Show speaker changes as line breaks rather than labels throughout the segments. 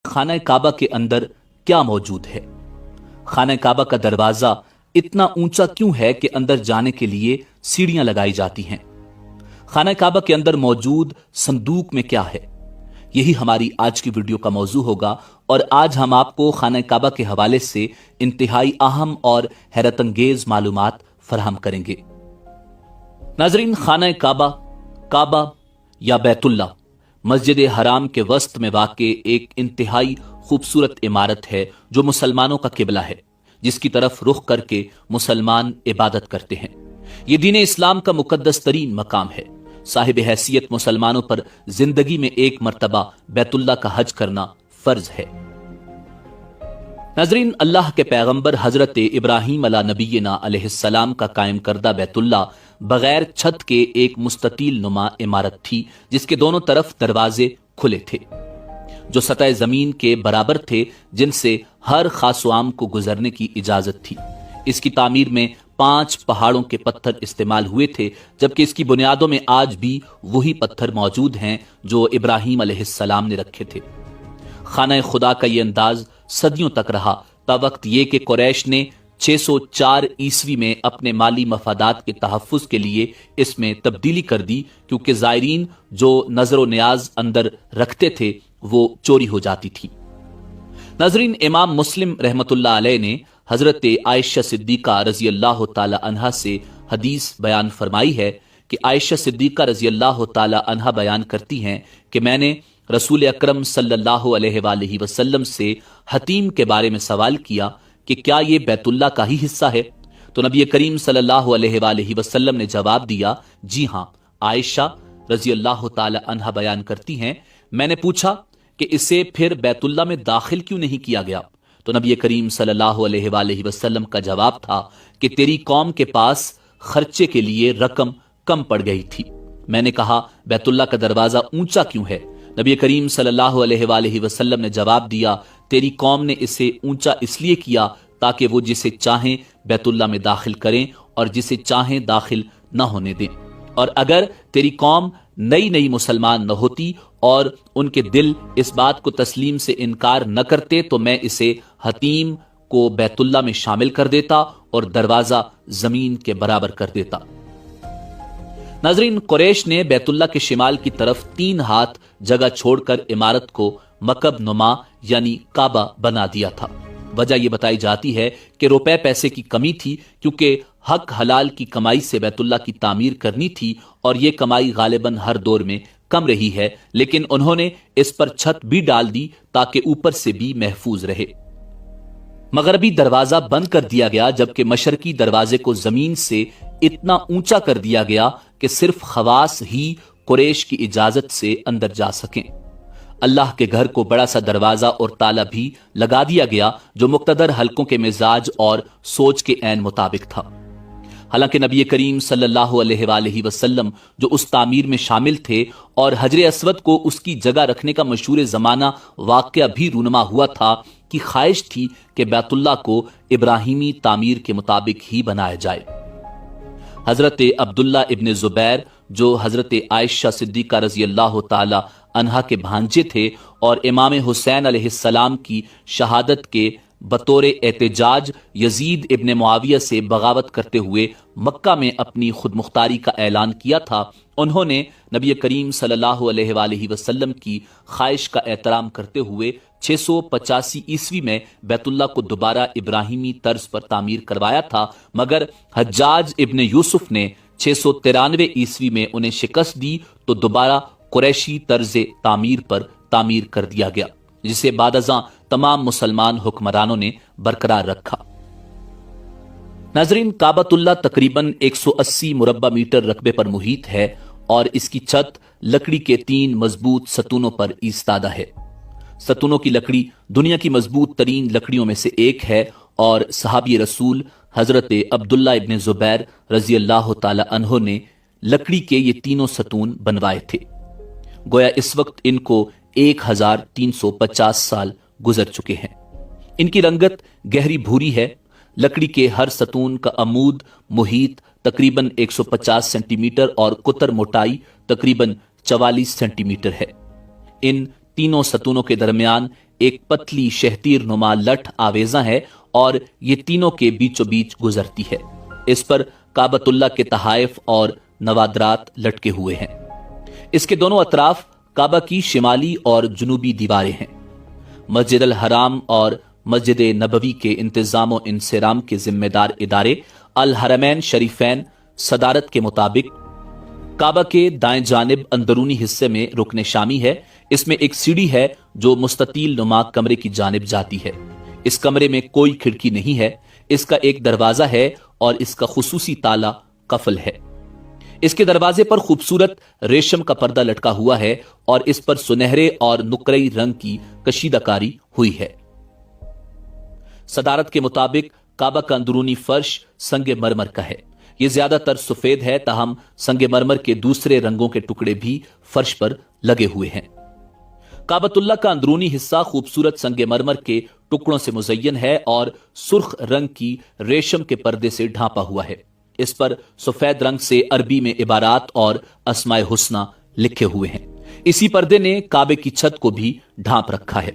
खाना काबा के अंदर क्या मौजूद है। खाना काबा का दरवाजा इतना ऊंचा क्यों है कि अंदर जाने के लिए सीढ़ियां लगाई जाती हैं। खाना काबा के अंदर मौजूद संदूक में क्या है, यही हमारी आज की वीडियो का मौजू होगा। और आज हम आपको खाना काबा के हवाले से इंतहाई अहम और हैरत अंगेज मालूमात फराहम करेंगे। नाजरीन, खाना काबा, काबा या बैतुल्ला मस्जिद हराम के वस्त में वाक़े एक इंतहाई खूबसूरत इमारत है जो मुसलमानों का किबला है, जिसकी तरफ रुख करके मुसलमान इबादत करते हैं। यह दीन इस्लाम का मुकद्दस तरीन मकाम है। साहिब हैसियत मुसलमानों पर जिंदगी में एक मर्तबा बैतुल्ला का हज करना फर्ज है। नाजरीन, अल्लाह के पैगंबर हजरत इब्राहीम अला नबीना अलैहिस्सलाम का कायम करदा बैतुल्ला बगैर छत के एक मुस्ततील नुमा इमारत थी, जिसके दोनों तरफ दरवाजे खुले थे जो सतह जमीन के बराबर थे, जिनसे हर खासवाम को गुजरने की इजाजत थी। इसकी तामीर में 5 पहाड़ों के पत्थर इस्तेमाल हुए थे, जबकि इसकी बुनियादों में आज भी वही पत्थर मौजूद हैं जो इब्राहीम अलैहिस्सलाम ने रखे थे। खाना खुदा का ये अंदाज सदियों तक रहा, तावक्त ये कि कुरैश ने 604 ईस्वी में अपने माली मफादात के तहफ़्फ़ुज़ के लिए इसमें तब्दीली कर दी, क्योंकि ज़ायरीन जो नजर न्याज अंदर रखते थे वो चोरी हो जाती थी। नाज़रीन, इमाम मुस्लिम रहमतुल्लाह अलैह ने हजरत आयशा सिद्दीक़ा रज़ी अल्लाह तआला अन्हा से हदीस बयान फरमाई है कि आयशा सिद्दीक़ा रज़ी अल्लाह तआला अन्हा बयान करती हैं कि मैंने रसूल अकरम सल्लल्लाहु अलैहि वसल्लम से हतीम के बारे में सवाल किया कि क्या ये बैतुल्ला का ही हिस्सा है। तो नबी करीम सल्लल्लाहु अलैहि वसल्लम ने जवाब दिया, जी हाँ। आयशा रज़ी अल्लाह तआला अन्हा बयान करती हैं, मैंने पूछा कि इसे फिर बैतुल्ला में दाखिल क्यों नहीं किया गया। तो नबी करीम सल्लल्लाहु अलैहि वसल्लम का जवाब था कि तेरी कौम के पास खर्चे के लिए रकम कम पड़ गई थी। मैंने कहा, बैतुल्ला का दरवाजा ऊंचा क्यों है। नबी करीम सल्लल्लाहु अलैहि वसल्लम ने जवाब दिया, तेरी कौम ने इसे ऊंचा इसलिए किया ताकि वो जिसे चाहें बैतुल्ला में दाखिल करें और जिसे चाहें दाखिल न होने दें। और अगर तेरी कौम नई नई मुसलमान न होती और उनके दिल इस बात को तस्लीम से इनकार न करते तो मैं इसे हतीम को बैतुल्ला में शामिल कर देता और दरवाजा जमीन के बराबर कर देता। नाजरीन, कुरैश ने बैतुल्ला के शिमाल की तरफ 3 हाथ जगह छोड़कर इमारत को मकब नुमा यानी काबा बना दिया था। वजह यह बताई जाती है कि रुपए पैसे की कमी थी, क्योंकि हक हलाल की कमाई से बैतुल्ला की तामीर करनी थी और यह कमाई गालिबन हर दौर में कम रही है, लेकिन उन्होंने इस पर छत भी डाल दी ताकि ऊपर से भी महफूज रहे। मगरबी दरवाजा बंद कर दिया गया, जबकि मशरकी दरवाजे को जमीन से इतना ऊंचा कर दिया गया कि सिर्फ खवास ही कुरैश की इजाजत से अंदर जा सकें। अल्लाह के घर को बड़ा सा दरवाजा और ताला भी लगा दिया गया जो मुक्तदर हलकों के मिजाज और सोच के ऐन मुताबिक था। हालांकि नबी करीम सल्लल्लाहु अलैहि वसल्लम जो उस तामीर में शामिल थे और हजर अस्वद को उसकी जगह रखने का मशहूर जमाना वाक़या भी रूनुमा हुआ था कि ख्वाहिश थी कि बैतुल्ला को इब्राहिमी तामीर के मुताबिक ही बनाया जाए। हजरत अब्दुल्ला इब्न जुबैर जो हजरत आयशा सिद्दीक़ा रज़ी अल्लाह तआला अन्हा के भांजे थे और इमाम हुसैन अलैहिस्सलाम की शहादत के बतौर एहतजाज यजीद इब्न मुआविया से बगावत करते हुए मक्का में अपनी खुद मुख्तारी का ऐलान किया था, उन्होंने नबी करीम सल्लल्लाहु अलैहि वसल्लम की ख्वाहिश का एहतराम करते हुए 685 ईस्वी में बैतुल्ला को दोबारा इब्राहिमी तर्ज पर तामीर करवाया था, मगर हज्जाज इब्न यूसुफ ने 693 ईस्वी में उन्हें शिकस्त दी तो दोबारा कुरैशी तर्ज तामीर पर तामीर कर दिया गया, जिसे बादअज़ां तमाम मुसलमान हुक्मरानों ने बरकरार रखा। नाजरीन, काबतुल्ला तकरीबन 180 मुरब्बा मीटर रकबे पर मुहित है और इसकी छत लकड़ी के 3 मजबूत सतूनों पर ईस्तादा है। सतूनों की लकड़ी दुनिया की मजबूत तरीन लकड़ियों में से एक है और सहाबी रसूल हजरत अब्दुल्ला इब्न जुबैर रजी अल्लाह तआला अन्हो ने लकड़ी के ये तीनों सतून बनवाए थे। गोया इस वक्त इनको 1350 साल गुजर चुके हैं। इनकी रंगत गहरी भूरी है। लकड़ी के हर सतून का अमूद मुहीत तकरीबन 150 सेंटीमीटर और कुतर मोटाई तकरीबन 44 सेंटीमीटर है। इन तीनों सतूनों के दरमियान ایک پتلی شہتیر نما لٹھ آویزاں ہے اور یہ تینوں کے بیچوں بیچ گزرتی ہے۔ اس پر کعبۃ اللہ کے تحائف اور نوادرات لٹکے ہوئے ہیں۔ اس کے دونوں اطراف کعبہ کی شمالی اور جنوبی دیواریں ہیں۔ مسجد الحرام اور مسجد نبوی کے انتظام و انصرام کے ذمہ دار ادارے الحرمین شریفین صدارت کے مطابق کعبہ کے دائیں جانب اندرونی حصے میں رکن شامی ہے۔ اس میں ایک سیڑھی ہے جو مستطیل نما کمرے کی جانب جاتی ہے۔ اس کمرے میں کوئی کھڑکی نہیں ہے۔ اس کا ایک دروازہ ہے اور اس کا خصوصی تالا قفل ہے۔ اس کے دروازے پر خوبصورت ریشم کا پردہ لٹکا ہوا ہے اور اس پر سنہرے اور نقرئی رنگ کی کشیدہ کاری ہوئی ہے۔ صدارت کے مطابق کعبہ کا اندرونی فرش سنگ مرمر کا ہے۔ یہ زیادہ تر سفید ہے، تاہم سنگ مرمر کے دوسرے رنگوں کے ٹکڑے بھی فرش پر لگے ہوئے ہیں۔ کعبۃ اللہ کا اندرونی حصہ خوبصورت سنگ مرمر کے ٹکڑوں سے مزین ہے اور سرخ رنگ کی ریشم کے پردے سے ڈھانپا ہوا ہے۔ اس پر سفید رنگ سے عربی میں عبارات اور اسماء حسنی لکھے ہوئے ہیں۔ اسی پردے نے کعبے کی چھت کو بھی ڈھانپ رکھا ہے۔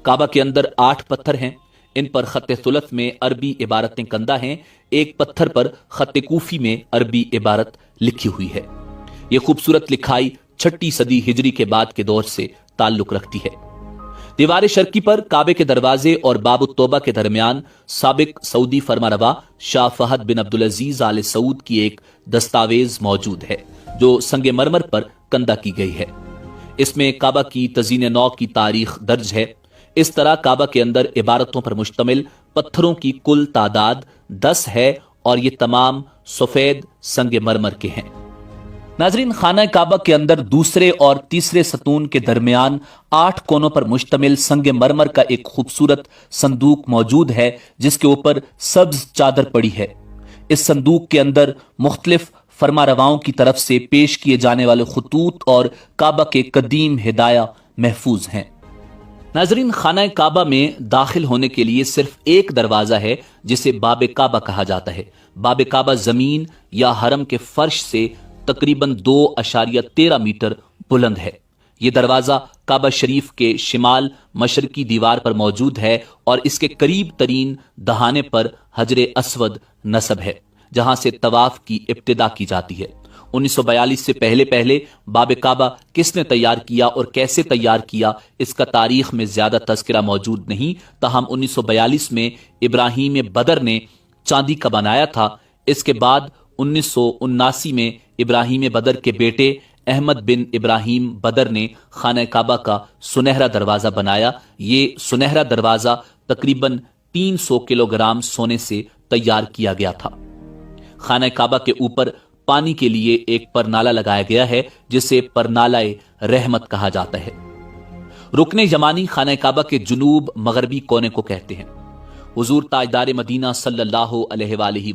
کعبہ کے اندر 8 پتھر ہیں۔ ان پر خط ثلث میں عربی عبارتیں کندہ ہیں۔ ایک پتھر پر خط کوفی میں عربی عبارت لکھی ہوئی ہے۔ یہ خوبصورت لکھائی 6 صدی ہجری کے بعد کے دور سے تعلق رکھتی ہے۔ دیوار شرقی پر کعبے کے دروازے اور باب التوبہ کے درمیان سابق سعودی فرمانروا شاہ فہد بن عبدالعزیز آل سعود کی ایک دستاویز موجود ہے جو سنگ مرمر پر کندہ کی گئی ہے۔ اس میں کعبہ کی تزئین نو کی تاریخ درج ہے۔ اس طرح کعبہ کے اندر عبارتوں پر مشتمل پتھروں کی کل تعداد 10 ہے اور یہ تمام سفید سنگ مرمر کے ہیں۔ ناظرین، خانہ کعبہ کے اندر دوسرے اور تیسرے ستون کے درمیان 8 کونوں پر مشتمل سنگ مرمر کا ایک خوبصورت صندوق موجود ہے جس کے اوپر سبز چادر پڑی ہے۔ اس صندوق کے اندر مختلف فرمانرواؤں کی طرف سے پیش کیے جانے والے خطوط اور کعبہ کے قدیم ہدایہ محفوظ ہیں۔ ناظرین، خانہ کعبہ میں داخل ہونے کے لیے صرف ایک دروازہ ہے جسے باب کعبہ کہا جاتا ہے۔ باب کعبہ زمین یا حرم کے فرش سے تقریباً 2.13 میٹر بلند ہے۔ یہ دروازہ کعبہ شریف کے شمال مشرقی دیوار پر موجود ہے اور اس کے قریب ترین دہانے پر حجر اسود نصب ہے جہاں سے طواف کی ابتدا کی جاتی ہے۔ 1942 سے پہلے باب کعبہ کس نے تیار کیا اور کیسے تیار کیا، اس کا تاریخ میں زیادہ تذکرہ موجود نہیں، تاہم 1942 میں ابراہیم بدر نے چاندی کا بنایا تھا۔ اس کے بعد 1979 میں ابراہیم بدر کے بیٹے احمد بن ابراہیم بدر نے خانہ کعبہ کا سنہرا دروازہ بنایا۔ یہ سنہرا دروازہ تقریباً 300 کلو گرام سونے سے تیار کیا گیا تھا۔ خانہ کعبہ کے اوپر پانی کے لیے ایک پرنالہ لگایا گیا ہے جسے پرنالہ رحمت کہا جاتا ہے۔ رکن یمانی خانہ کعبہ کے جنوب مغربی کونے کو کہتے ہیں۔ حضور تاجدار مدینہ صلی اللہ علیہ وآلہ